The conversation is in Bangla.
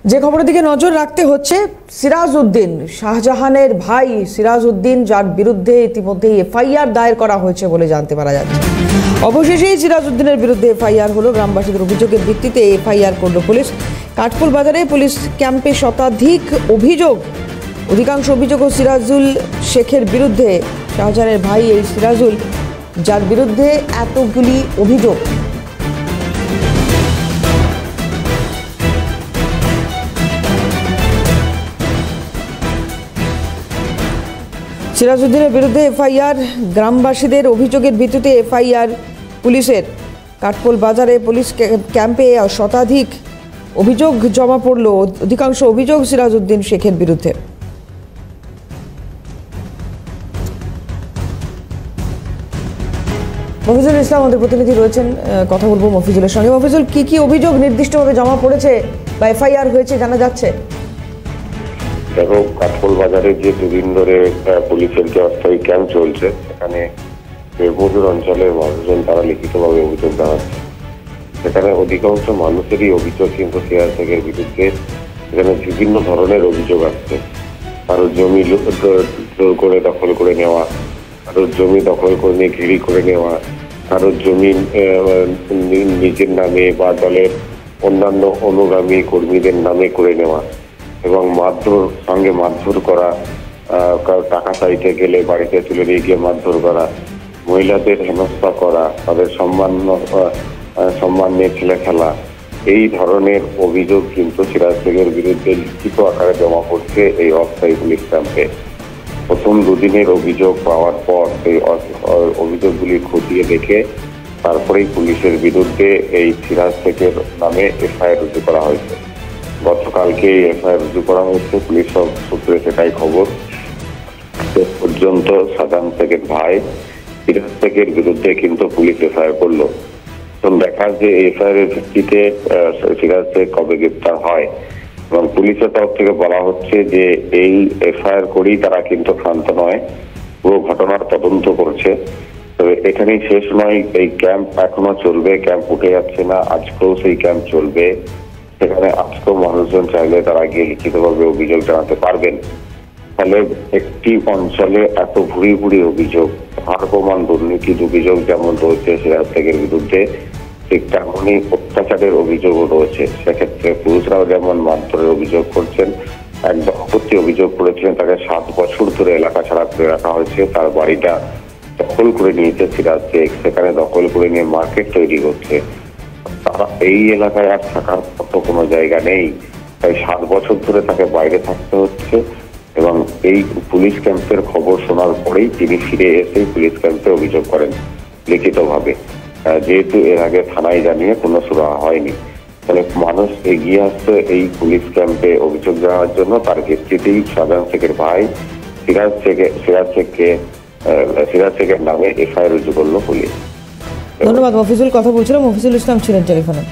যে খবরের দিকে নজর রাখতে হচ্ছে, সিরাজউদ্দিন, শাহজাহানের ভাই সিরাজউদ্দিন, যার বিরুদ্ধে ইতিমধ্যে এফআইআর দায়ের করা হয়েছে বলে জানতে পারা যাচ্ছে। অবশেষেই সিরাজউদ্দিনের বিরুদ্ধে এফআইআর হলো। গ্রামবাসীদের অভিযোগের ভিত্তিতে এফআইআর করলো পুলিশ। কাঠপোল বাজারে পুলিশ ক্যাম্পে শতাধিক অভিযোগ, অধিকাংশ অভিযোগও সিরাজুল শেখের বিরুদ্ধে। শাহজাহানের ভাই এই সিরাজুল, যার বিরুদ্ধে এতগুলি অভিযোগ। সিরাজউদ্দিনের বিরুদ্ধে এফআইআর, গ্রামবাসীদের অভিযোগের ভিত্তিতে এফআইআর পুলিশের। কাঠপোল বাজারে পুলিশ ক্যাম্পে শতাধিক অভিযোগ জমা পড়ল, অধিকাংশ অভিযোগ সিরাজউদ্দিন শেখের বিরুদ্ধে। মফিজুল ইসলাম আমাদের প্রতিনিধি রয়েছেন, কথা বলবো মফিজুলের সঙ্গে। মফিজুল, কি কি অভিযোগ নির্দিষ্টভাবে জমা পড়েছে বা এফআইআর হয়েছে জানা যাচ্ছে? দেখো, কাঠপোল বাজারে যে দুদিন ধরে পুলিশের যে অস্থায়ী ক্যাম্প চলছে, সেখানে মজুর অঞ্চলের মানুষজন তারা লিখিতভাবে অভিযোগ জানাচ্ছে। সেখানে অধিকাংশ মানুষেরই অভিযোগ কিন্তু সিরাজ শেখের বিরুদ্ধে। সেখানে বিভিন্ন ধরনের অভিযোগ আসছে। কারো জমি জোর করে দখল করে নেওয়া, কারো জমি দখল করে নিয়ে ঘিরি করে নেওয়া, কারো জমি নিজের নামে বা দলের অন্যান্য অনুগামী কর্মীদের নামে করে নেওয়া, এবং মারধর করা, টাকা চাইতে গেলে বাড়িতে তুলে নিয়ে গিয়ে মারধর করা, মহিলাদের হেনস্থা করা, তাদের সম্মান নিয়ে ছেলে খেলা, এই ধরনের অভিযোগ কিন্তু সিরাজ শেখের বিরুদ্ধে লিখিত আকারে জমা পড়ছে এই অস্থায়ী পুলিশ ক্যাম্পে। প্রথম দুদিনের অভিযোগ পাওয়ার পর সেই অভিযোগগুলি খতিয়ে দেখে তারপরেই পুলিশের বিরুদ্ধে এই সিরাজ শেখের নামে এফআইআর রুজু করা হয়েছে। গতকালকে এফআইআর রুজু করা হয়েছে, পুলিশ সূত্রে সেটাই খবর। শেষ পর্যন্ত শাহজাহান শেখের ভাই সিরাজ শেখের বিরুদ্ধে কিন্তু পুলিশ এফআইআর করলো। দেখা যে এফআইআর এর ভিত্তিতে সিরাজ শেখ কবে গ্রেপ্তার হয়, এবং পুলিশের তরফ থেকে বলা হচ্ছে যে এই এফআইআর করেই তারা কিন্তু ক্ষান্ত নয়, পুরো ঘটনার তদন্ত করছে। তবে এখানেই শেষ নয়, এই ক্যাম্প এখনো চলবে, ক্যাম্প উঠে যাচ্ছে না। আজকেও সেই ক্যাম্প চলবে। সেখানে আজকেও মানুষজন চাইলে তারা গিয়ে লিখিতভাবে অভিযোগ জানাতে পারবেন। ফলে একটি অঞ্চলে এত ভুরি ভুরি অভিযোগ, হার প্রমাণ দুর্নীতির অভিযোগ যেমন রয়েছে সিরাজ শেখের বিরুদ্ধে, ঠিক তেমনই অত্যাচারের অভিযোগও রয়েছে। সেক্ষেত্রে পুরুষরাও যেমন মারধরের অভিযোগ করছেন। এক দম্পতি অভিযোগ করেছিলেন, তাকে 7 বছর ধরে এলাকা ছাড়া করে রাখা হয়েছে। তার বাড়িটা দখল করে নিয়েছে সিরাজ শেখ, সেখানে দখল করে নিয়ে মার্কেট তৈরি করছে। তারা এই এলাকায় আর থাকার মতো কোনো জায়গা নেই, তাই 7 বছর ধরে তাকে বাইরে থাকতে হচ্ছে। এবং এই পুলিশ ক্যাম্পের খবর শোনার পরেই তিনি ফিরে এসে পুলিশ ক্যাম্পে অভিযোগ করেন লিখিতভাবে, যেহেতু এর আগে থানায় জানিয়ে কোনো সুরাহা হয়নি। ফলে মানুষ এগিয়ে আসছে এই পুলিশ ক্যাম্পে অভিযোগ জানার জন্য। তার ভিত্তিতেই শাহজাহান শেখের ভাই সিরাজ শেখের নামে এফআইআর রুজু করলো পুলিশ। ধন্যবাদ মফিজুল, কথা বলছিলাম। মফিজুল ইসলাম ছিলেন টেলিফোনে।